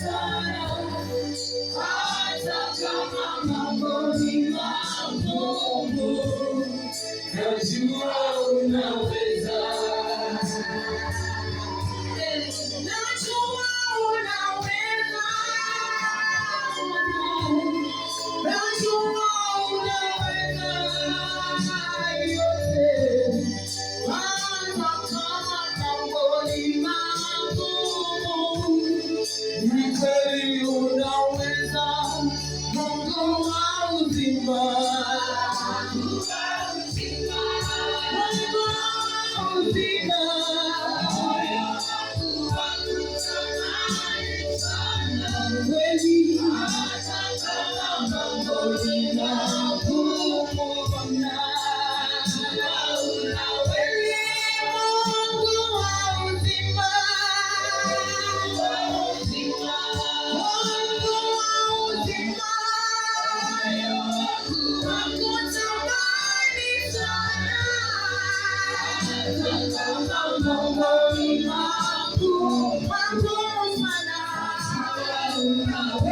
sana, hata kama mambo ni magumu, najua unaweza. Najua unaweza. Najua unaweza yote. Hata kama mambo ni magumu, ni kweli unaweza. Mungu wa uzima. Mungu wa uzima. Mungu wa uzima. Moyo wangu wakutamani sana. Kweli hata kama mambo ni magumu, najua unaweza. Mungu wa uzima. Mungu wa uzima. Mungu wa uzima. Moyo wangu wakutamani sana. Hata kama mambo ni magumu sana, unaweza.